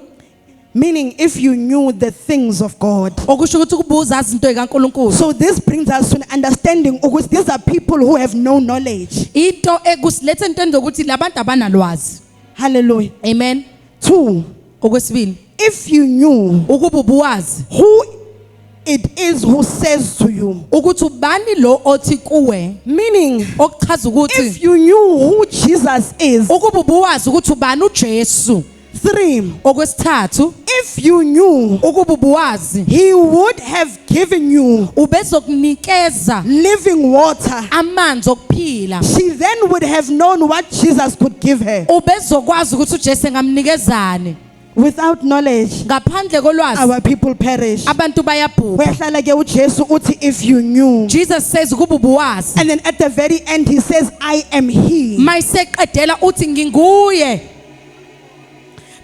meaning if you knew the things of God. okusho ukuthi ukuba uzazi into ekaNkuluNkulu. So this brings us to an understanding because these are people who have no knowledge. Into ekusilethe into enzokuthi labantu abanalwazi. Hallelujah. Amen. 2, Okwesibili, if you knew ukuba ubuwazi who it is who says to you, ukuthi ubani lo othi kuwe, meaning okuchaza ukuthi if you knew who Jesus is. ukuba ubuwazi ukuthi ubani uJesu. 3, Okwesithathu, if you knew ukuba ubuwazi he would have given you ubezokunikeza living water, amanzi okuphila, she then would have known what Jesus could give her. ubezokwazi ukuthi uJesu engamnikezani. Without knowledge, Ngaphandle kolwazi our people perish. abantu bayabhubha. Wehlala ke uJesu uthi if you knew. Jesus says ukuba ubuwazi, And then at the very end he says, I am he. mayiseqedela uthi nginguye.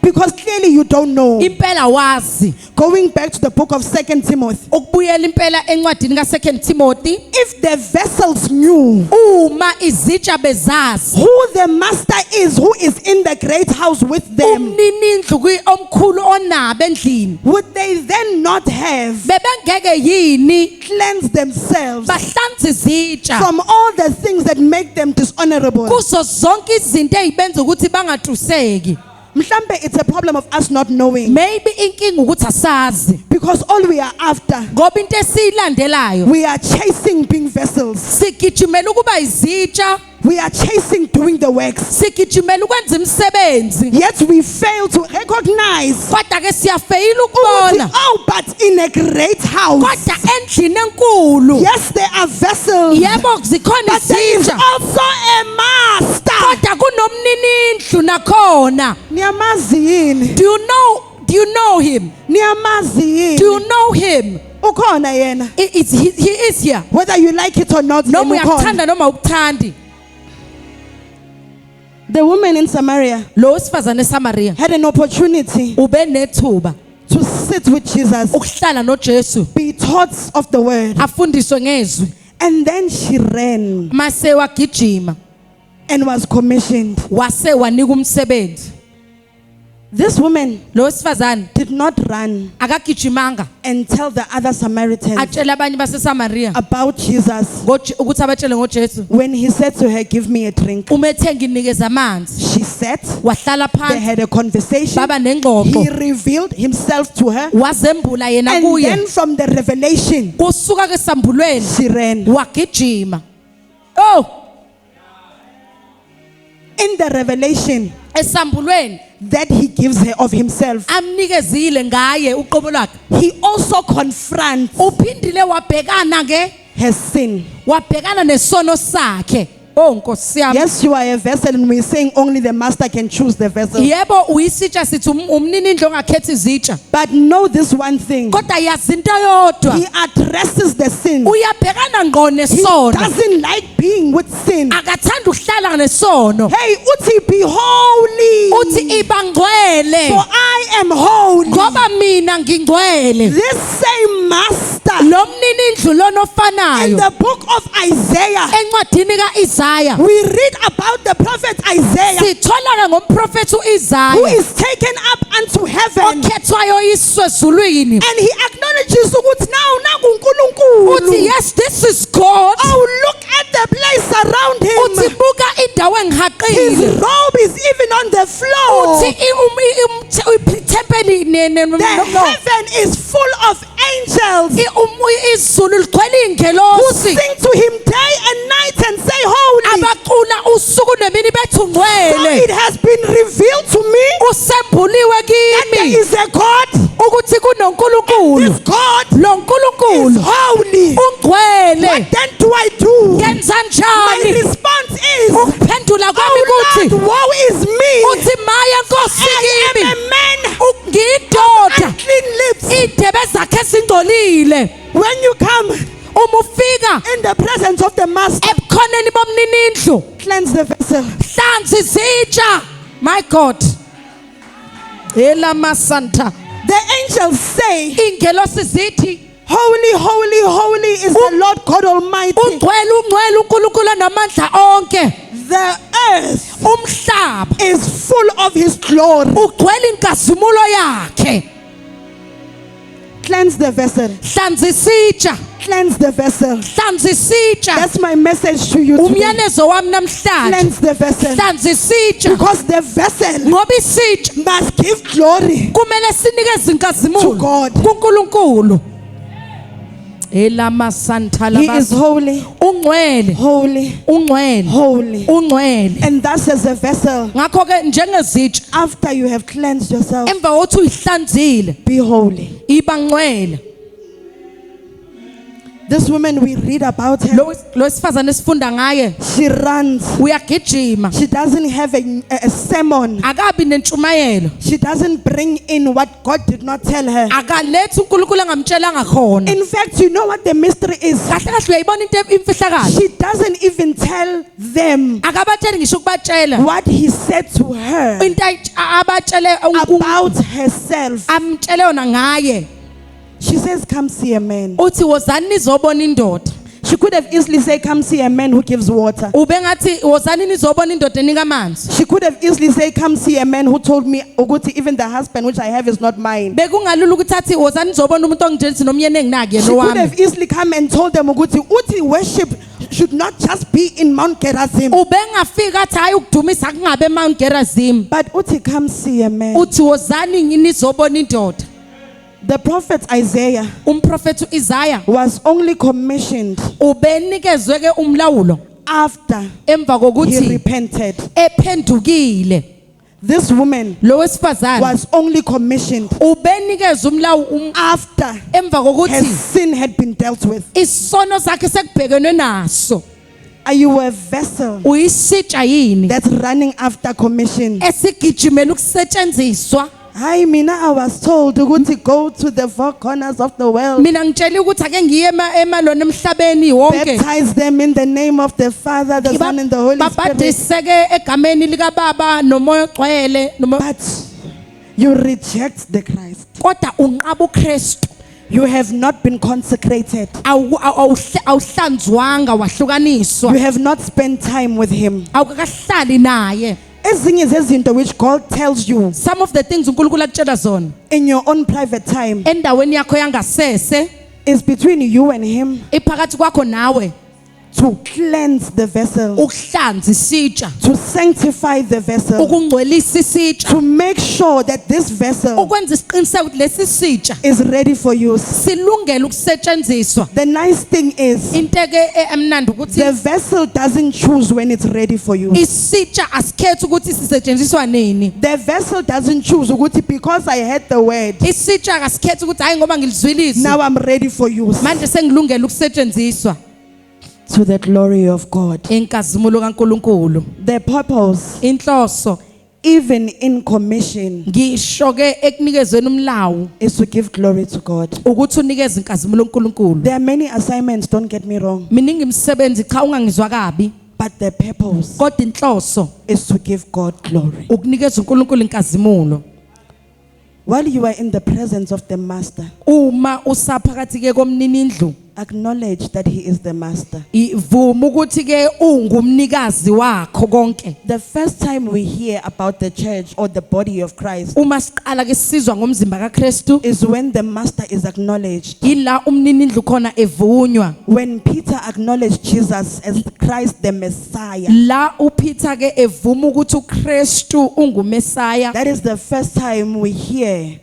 Because clearly you don't know. Impela wazi. Going back to the book of 2 Timothy. Ukubuyela impela encwadini ka2 Timothy, If the vessels knew uma izitsha bezazi who the master is, who is in the great house with them, umninindlu omkhulu onabo endlini, would they then not have bebengeke yini cleansed themselves bahlanze izitsha from all the things that make them dishonorable? kuzo zonke izinto ezibenza ukuthi bangatuseki. Mhlambe, it's a problem of us not knowing. Maybe inkinga ukuthi asazi, Because all we are after, ngoba into esiyilandelayo we are chasing being vessels. sigijimela ukuba izitsha, We are chasing doing the works. sigijimela ukwenza imisebenzi, Yet we fail to recognize, kodwa ke siyafeyila ukubona oh, but in a great house, kodwa endlini enkulu yes, there are vessels, yebo zikhona but there is izitsha, also a master. kodwa kunomninindlu nakhona. Niyamazi yini? Do you know him? Niyamazi yini? Do you know him? Ukhona yena. He is here. Whether you like it or not, Noma yena ukhona. uyakuthanda noma ukuthandi. The woman in Samaria Lo wesifazane eSamaria had an opportunity ube nethuba to sit with Jesus, ukuhlala noJesu, be taught of the word, afundiswe ngezwi, and then she ran mase wagijima and was commissioned. wase wanika umsebenzi. This woman Lo wesifazane did not run akagijimanga and tell the other Samaritans atshela abanye baseSamaria about Jesus ukuthi abatshele ngoJesu. when he said to her, give me a drink. Umethe nginikeza amanzi, She sat, wahlala they phansi, had a conversation, baba nengxoxo, he revealed himself to her, wazembula yena and kuye, then from the revelation, kusuka kesambulweni she ran. wagijima. Oh, In the revelation esambulweni that he gives her of himself, amnikezile ngaye uqobo lwakhe, he also confronts uphindile wabhekana ke, her sin. wabhekana nesono sakhe. Oh Nkosi yami, Yes, you are a vessel, and we're saying only the master can choose the vessel. yebo uyisitsha sithi umninindlu ongakhethi izitsha, But know this one thing, kodwa yazi into yodwa, he addresses the sin. uyabhekana ngqo He nesono, doesn't like being with sin. akathanda ukuhlala nesono. Hey, uthi be holy, Uthi ibangcwele for I am holy. ngoba mina ngingcwele. This same master Lo mninindlu lona in ofanayo the book of Isaiah, encwadini kaIsaya we read about the prophet Isaiah sithola ngomprofeti who uIsaya is taken up unto heaven, okhethwayo iswe ezulwini. and he acknowledges ukuthi now Uthi nakuNkulunkulu. yes, this is God. Oh, look at the place around Uthi him. buka indawo His engihaqile. robe is even on the floor. Uthi itempeli The heaven is full of angels izulu ligcwele who ingelosi sing to him day and night and say holy. abacula usuku nemini bethi So ungcwele. it has been revealed to me Usembuliwe that there kimi is a God ukuthi kunonkulunkulu this God lo is nkulunkulu holy. ungcwele What then do I do? ngenza My njani response is, ukuphendula kwami oh kuthi Lord, woe is me. uthi maya nkosi I kimi am a man ngiyindoda unclean lips. idebe zakhe singcolile When you come uma ufika in the presence of the master, ebukhoneni bomninindlu cleanse the vessel. hlanza izitsha my god elama santa The angels say, ingelosi zithi holy, holy, holy is the Lord God Almighty. ungcwele ungcwele uNkulunkulu namandla onke The earth umhlaba is full of his glory. ugcwele inkazimulo yakhe Cleanse the vessel. hlanza isitsha Cleanse the vessel. hlanza isitsha That's my message to you today. umyalezo wami namhlanje Cleanse the vessel. hlanza isitsha Because the vessel ngoba isitsha must give glory kumele sinikeze to inkazimulo God. kuNkulunkulu elama santa He is labas holy, ungcwele holy, ungcwele holy. ungcwele And thus as a vessel, ngakho ke njengezitsha after you have cleansed yourself, emva kokuthi uyihlanzile be holy. iba ngcwele This woman, we read about her. lo sifazane sifunda ngaye She runs. uyagijima She doesn't have a sermon. akabi nentshumayelo She doesn't bring in what God did not tell her. akalethi uNkulunkulu angamtshelanga khona In fact, you know what the mystery is? kahle kahle uyayibona into imfihlakalo She doesn't even tell them akabatsheli ngisho ukubatshela what he said to her into abatshele about herself. amtshele yona ngaye She says, come see a man. uthi wozani nizobona indoda She could have easily said, come see a man who gives water. ubengathi wozani nizobona indoda enika amanzi She could have easily said, come see a man who told me, Oguti, even the husband which I have is not mine. bekungalula ukuthi athi wozani nizobona umuntu ongitshela nomyeni enginaki She yena could wami have easily come and told them, Oguti, Uti worship should not just be in Mount Gerazim. ubengafika athi hayi ukudumisa kungabe eMount Gerazim But Uti, come see a man. uthi wozani nizobona indoda The prophet Isaiah umprofeti uIsaiah was only commissioned ubenikezwe ke umlawulo after emva he kokuthi repented. ephendukile This woman lo wesifazane was only commissioned ubenikezwe umlawu after emva her kokuthi sin had been dealt with. isono sakhe sekubhekenwe naso Are you a vessel uyisitsha yini that's running after commission? esigijimela ukusetshenziswa Hi, Mina, I was told to go to the four corners of the world, mina ngitshela ukuthi ake ngiye emalona emhlabeni wonke baptize them in the name of the Father, the Son, and the Holy Spirit. babhadise ke egameni lika baba nomoya ogcwele But you reject the Christ. kodwa unqaba uKristu You have not been consecrated. awuhlanzwanga wahlukaniswa You have not spent time with Him. awukakahlali naye Ezinye zezinto which God tells you some of the things uNkulunkulu akutshela zona in your own private time endaweni yakho yangasese is between you and Him iphakathi kwakho nawe to cleanse the vessel, ukuhlanza isitsha to sanctify the vessel, ukungcwelisa isitsha to make sure that this vessel ukwenza isiqiniseko ukuthi lesi sitsha is ready for use. silungele ukusetshenziswa The nice thing is into ke emnandi ukuthi the vessel doesn't choose when it's ready for use. isitsha asikhethi ukuthi sisetshenziswa nini The vessel doesn't choose ukuthi because I heard the word, isitsha akasikhethi ukuthi hayi ngoba ngilizwilizwe now I'm ready for use. manje sengilungele ukusetshenziswa To the glory of God. enkazimulo kaNkuluNkulu The purpose, inhloso even in commission, ngisho ke ekunikezweni umlawu is to give glory to God. ukuthi unikeze inkazimulo kaNkuluNkulu There are many assignments, don't get me wrong, miningi imisebenzi cha ungangizwa kabi but the purpose kodwa inhloso is to give God glory. ukunikeza uNkulunkulu inkazimulo While you are in the presence of the Master, uma usaphakathi ke komninindlu acknowledge that He is the Master. ivuma ukuthi ke ungumnikazi wakho konke The first time we hear about the church or the body of Christ uma siqala ke sisizwa ngomzimba kaKristu is when the Master is acknowledged. ila umninindlu khona evunywa When Peter acknowledged Jesus as Christ the Messiah, la uPeter ke evuma ukuthi uKristu ungumesaya that is the first time we hear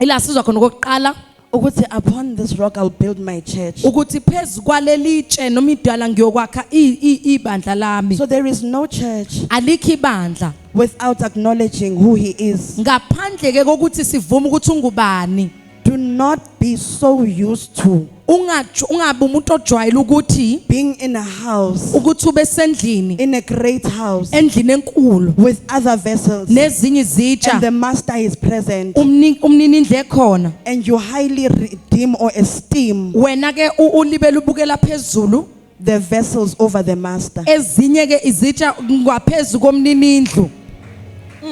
ila sizwa khona okokuqala ukuthi upon this rock I'll build my church. ukuthi phezulu kwalelitshe noma idwala ngiyokwakha ibandla lami So there is no church alikho ibandla without acknowledging who He is. ngaphandle ke kokuthi sivume ukuthi ungubani Do not be so used to ungabe umuntu ojwayela ukuthi being in a house, ukuthi ube sendlini in a great house, endlini enkulu with other vessels, nezinye and izitsha the master is present, umninindlu ekhona and you highly redeem or esteem wena ke ulibele ubukela phezulu the vessels over the master. ezinye ke izitsha ngaphezulu komninindlu.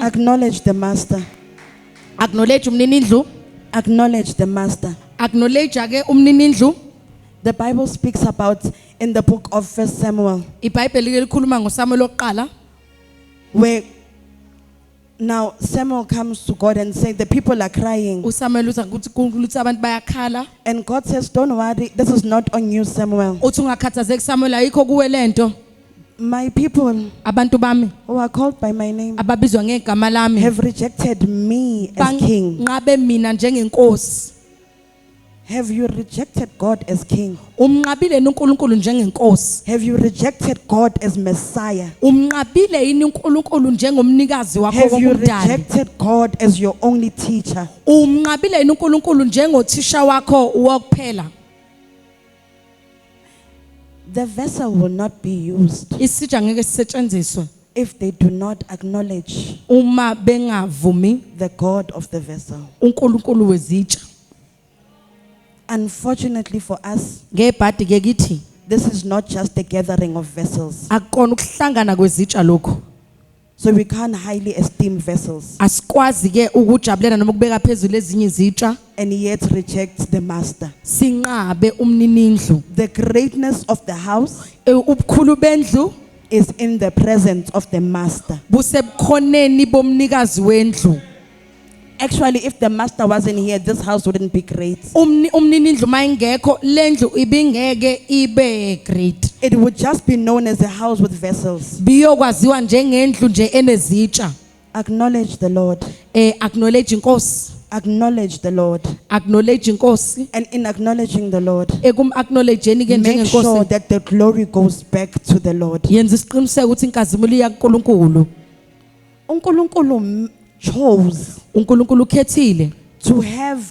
Acknowledge the master. Acknowledge umninindlu, Acknowledge the master. acknowledge ke umninindlu. The Bible speaks about in the book of 1 Samuel, iBhayibheli ke likhuluma ngoSamuel oqala where now Samuel comes to God and says, the people are crying. uSamuel uthi ukuthi kuNkulunkulu abantu bayakhala And God says, don't worry, this is not on you, Samuel. uthi ungakhathazeki Samuel ayikho kuwe lento. My people Abantu bami who are called by my name ababizwa ngegama lami have rejected me as king. banqabe mina njengenkosi. Have you rejected God as king? Umnqabile yini uNkulunkulu njengenkosi? Have you rejected God as Messiah? Umnqabile yini uNkulunkulu njengomnikazi wakho Have you womdali? rejected God as your only teacher? Umnqabile yini uNkulunkulu njengothisha wakho wokuphela? The vessel will not be used Isitsha ngeke sisetshenziswe if they do not acknowledge uma bengavumi the God of the vessel. uNkulunkulu wezitsha. Unfortunately for us, Ngebhadi ke kithi this is not just a gathering of vessels. akukona ukuhlangana kwezitsha lokho. So we can't highly esteem vessels Asikwazi ke ukujabulela noma ukubeka phezulu ezinye izitsha and yet reject the master. sinqabe umninindlu. The greatness of the house Ubukhulu bendlu is in the presence of the master. busebukhoneni bomnikazi wendlu. Actually, if the master wasn't here, this house wouldn't be great. Umninindlu mayingekho lendlu ibingeke ibe great. It would just be known as a house with vessels. Biyokwaziwa njengendlu nje enezitsha. Acknowledge the Lord. Acknowledge inkosi. Acknowledge the Lord. Acknowledge inkosi. And in acknowledging the Lord, Acknowledgeeni ke make sure njengenkosi. that the glory goes back to the Lord. Yenza isiqiniseko ukuthi inkazimulo iya kuNkulunkulu. uNkulunkulu chose uNkulunkulu ukhethile to have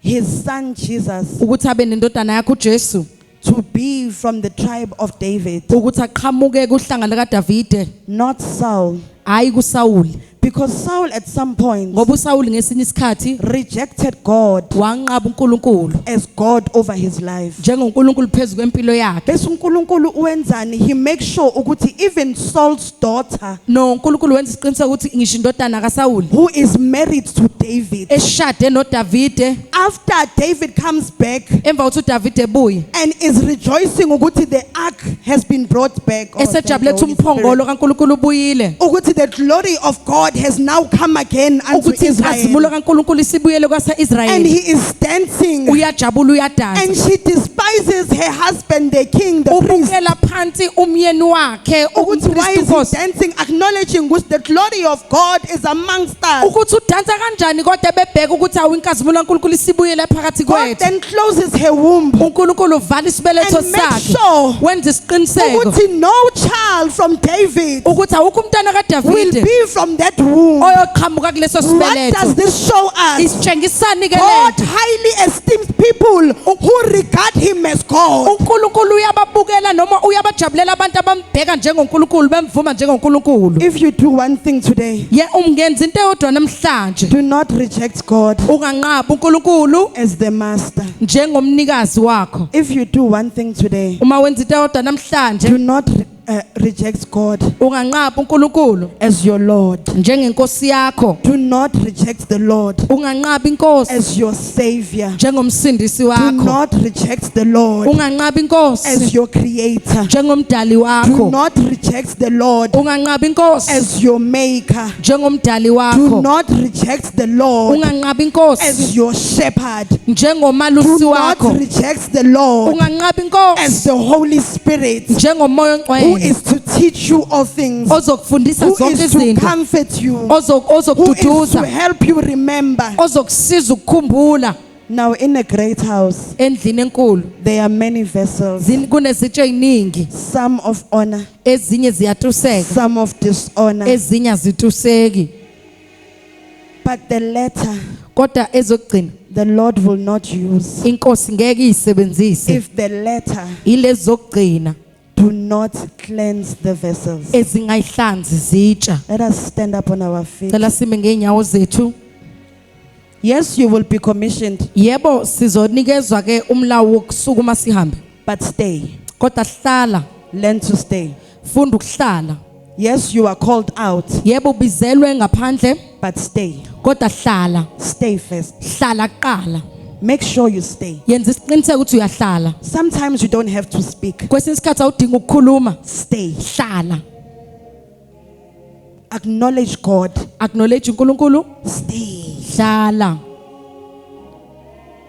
his son Jesus ukuthi abe nendodana yakhe uJesu, to be from the tribe of David, ukuthi aqhamuke kuhlanga likaDavide, not Saul. hayi kuSawuli. Because Saul at some point Ngoba uSawuli ngesinye isikhathi rejected God wanqaba uNkulunkulu as God over his life. njengoNkulunkulu phezulu kwempilo yakhe. Bese uNkulunkulu uwenzani? He makes sure ukuthi even Saul's daughter, No, uNkulunkulu wenza isiqiniseko ukuthi ngisho indodana kaSawuli who is married to David, eshade noDavide, after David comes back emva kokuthi uDavide ebuye and is rejoicing ukuthi the ark has been brought back, esejabule ukuthi umphongolo kaNkulunkulu ubuyile, ukuthi the glory of God has now come again unto ukuthi inkazimulo Israel, kaNkulunkulu isibuyele and kwase-Israyeli, he is dancing, uyajabula uyadansa, and she despises her husband, the king, the priest. ubukela phansi umyeni wakhe Ukuthi why is he uMkristu, dancing, acknowledging which the glory of God is amongst us. ukuthi udansa kanjani kodwa bebheka ukuthi awu inkazimulo kaNkulunkulu isibuyele phakathi God kwethu. then closes her womb uNkulunkulu uvala isibeletho and make sakhe, sure wenza isiqiniseko ukuthi no child from David ukuthi awukho umntwana will kaDavide be from that womb. oyoqhamuka kuleso What does sibeletho. this show us? Isitshengisani ke God lento? highly esteems people who regard him as God. uNkulunkulu uyababukela noma uyabajabulela abantu abambheka njengoNkulunkulu bemvuma njengoNkulunkulu. If you do one thing today, Ye ungenza into eyodwa namhlanje, do not reject God unganqabi uNkulunkulu as the master. njengomnikazi wakho. If you do one thing today, Uma wenza into eyodwa namhlanje, do not reject God unganqabi uNkulunkulu as your Lord. njengenkosi yakho. Do not reject the Lord Unganqabi inkosi as your Savior. njengomsindisi Do wakho. not reject the Lord Unganqabi inkosi as your Creator. njengomdali Do wakho. not reject the Lord Unganqabi inkosi as your Maker. njengomdali Do wakho. not reject the Lord Unganqabi inkosi as your Shepherd. njengomalusi Do not wakho. reject the Lord Unganqabi inkosi as the Holy Spirit, njengomoya who ongcwele is to teach you all things, ozokufundisa who zonke is to izinto, comfort you, who is ozokududuza, to help you remember. ozokusiza ukukhumbula. Now, in a great house, Endlini enkulu there are many vessels, kunezitsha eziningi, some of honor, ezinye ziyatuseka, some of dishonor, ezinye azituseki, but the latter kodwa ezokugcina the Lord will not use inkosi ngeke isebenzise if the latter ilezi zokugcina do not cleanse the vessels. ezingayihlanzi zitsha. Let us stand up on our feet. Cela sime ngeenyawo zethu. Yes, you will be commissioned, Yebo sizonikezwa ke umlawu wokusukuma sihambe, but stay. kodwa hlala, Learn to stay. funda ukuhlala. Yes, you are called out, Yebo bizelwe ngaphandle, but stay. kodwa hlala, Stay first. hlala kuqala. Make sure you stay. Yenza isiqiniseko ukuthi uyahlala. Sometimes you don't have to speak. Kwesinye isikhathi awudingi ukukhuluma, Stay. hlala. Acknowledge God. Acknowledge uNkulunkulu, Stay. hlala.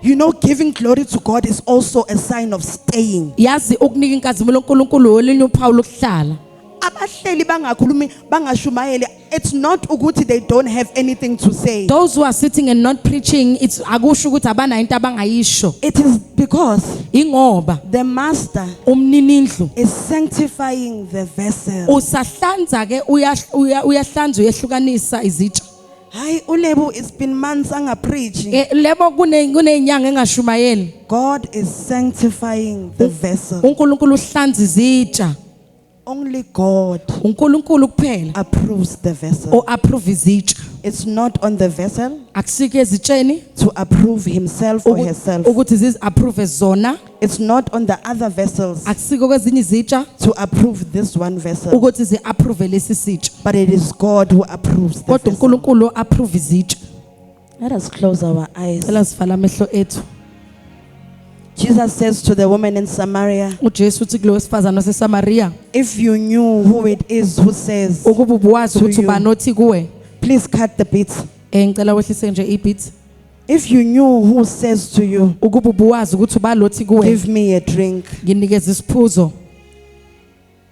You know, giving glory to God is also a sign of staying. Yazi ukunika inkazimulo uNkulunkulu olinye uphawu lokuhlala. Abahleli bangakhulumi bangashumayeli, it's not ukuthi they don't have anything to say. Those who are sitting and not preaching, it's akusho ukuthi abana into abangayisho. It is because Ingoba the master umninindlu is sanctifying the vessel. usahlanza ke uyahlanza uyehlukanisa izitsha. Hi, Ulebu, it's been months preaching. Lebo kunenyanga engashumayeli. God is sanctifying the vessel. uNkulunkulu uhlanza izitsha. Only God uNkulunkulu kuphela approves the vessel. o approve izitsha. It's not on the vessel Akusike ezitsheni to approve himself or herself. ukuthi zizi approve zona. It's not on the other vessels Akusike kwezinye izitsha to approve this one vessel. ukuthi zi approve lesi sitsha. But it is God who approves the Kodwa vessel. uNkulunkulu approve izitsha. Let us close our eyes. Cela sivala amehlo ethu. Jesus says to the woman in Samaria, uJesu uthi kulo wesifazana waseSamaria, if you knew who it is who says, ukuba ubuwazi To ukuthi you. ubanothi kuwe. please cut the beats. Ngicela wehlise nje ibeat. If you knew who says to you, Ukuba ubuwazi ukuthi ubalothi kuwe. give me a drink. Nginikeza isiphuzo.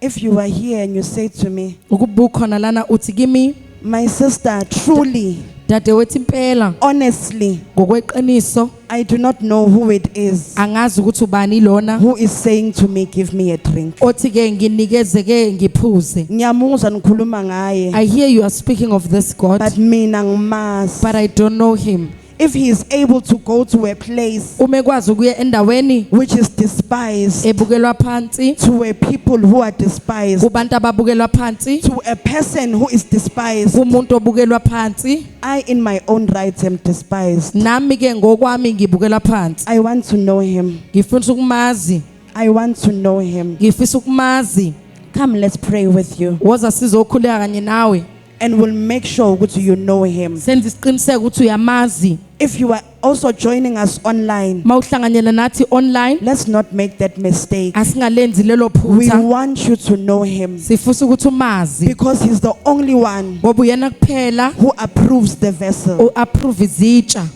If you are here and you say to me, Ukuba ukhona lana uthi kimi, my sister, truly, dadewethu impela honestly, ngokweqiniso I do not know who it is angazi ukuthi ubani lona who is saying to me, give me a drink. othi ke nginikeze ke ngiphuze. Ngiyamuzwa nikhuluma ngaye, I hear you are speaking of this God, but mina ngimazi. but I don't know him. If he is able to go to a place Umekwazi ukuya endaweni which is despised, ebukelwa phansi, to a people who are despised, kubantu ababukelwa phansi, to a person who is despised, kumuntu obukelwa phansi, I in my own right am despised. nami ke ngokwami ngibukelwa phansi. I want to know him. Ngifisa ukumazi, I want to know him. ngifisa ukumazi. Come, let's pray with you. Woza sizokhuleka kanye nawe. And we'll make sure that you know him. Senza isiqiniseko ukuthi uyamazi. If you are also joining us online, Mawuhlanganyela nathi online, let's not make that mistake. asingalenzi lelo We phutha. want you to know him Sifisa ukuthi umazi. because he's the only one Ngoba uyena kuphela who approves the vessel. o approve izitsha.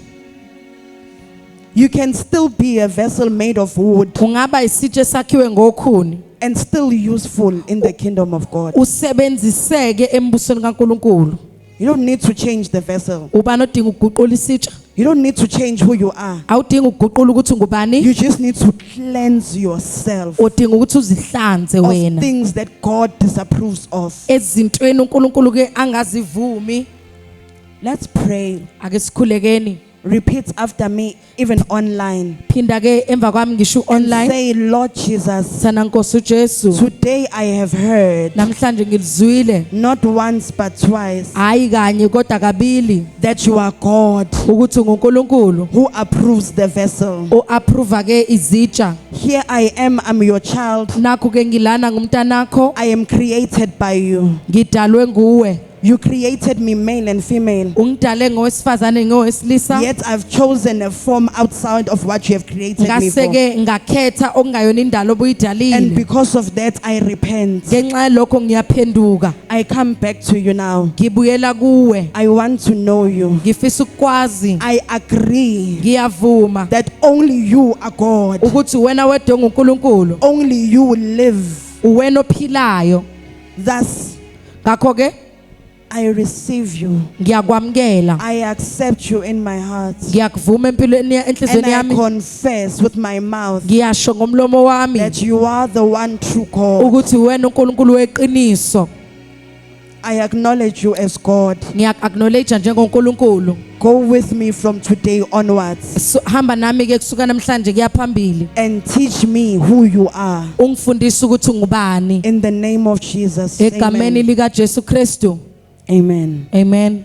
You can still be a vessel made of wood Ungaba isitsha esakhiwe ngokhuni, and still useful in the kingdom of God. usebenziseke embusweni kaNkulunkulu. You don't need to change the vessel. Ubani odinga ukuguqula isitsha? You don't need to change who you are. Awudingi ukuguqula ukuthi ngubani, You just need to cleanse yourself udinga ukuthi uzihlanze of wena things that God disapproves of. ezintweni uNkulunkulu ke angazivumi. Let's pray. Ake sikhulekeni. Repeat after me, even online. Phinda ke emva kwami ngisho online. Say, Lord Jesus, Sana Nkosi uJesu, today I have heard, namhlanje ngilizwile, not once but twice, hayi kanye kodwa kabili, that you are God ukuthi nguNkulunkulu who approves the vessel. o approve ke izitsha. Here I am, I'm your child. Nakho ke ngilana ngumntanakho, I am created by you. ngidalwe nguwe. You created me male and female. Ungidale ngowesifazane ngowesilisa. Yet I've chosen a form outside of what you have created me for. Ngaseke ngakhetha okungayona indalo And obuyidalile. because of that, I repent. Ngenxa lokho ngiyaphenduka. I come back to you now. Ngibuyela kuwe. I want to know you. Ngifisa ukwazi. I agree Ngiyavuma that only you are God. ukuthi wena wedwa nguNkulunkulu. Only you live. Uwena ophilayo. Thus, Ngakho ke I receive you. ngiyakwamkela. I accept you in my heart. Ngiyakuvuma empilweni And enhlizweni I yami. confess with my mouth Ngiyasho ngomlomo wami that you are the one true God. ukuthi wena uNkulunkulu weqiniso. I acknowledge you as God. Ngiyak-acknowledge njengoNkulunkulu. go with me from today onwards So hamba nami ke kusuka namhlanje kuya phambili and teach me who you are. ungifundisa ukuthi ungubani In the name of Jesus. egameni Amen. lika Jesu Kristu. Amen. Amen.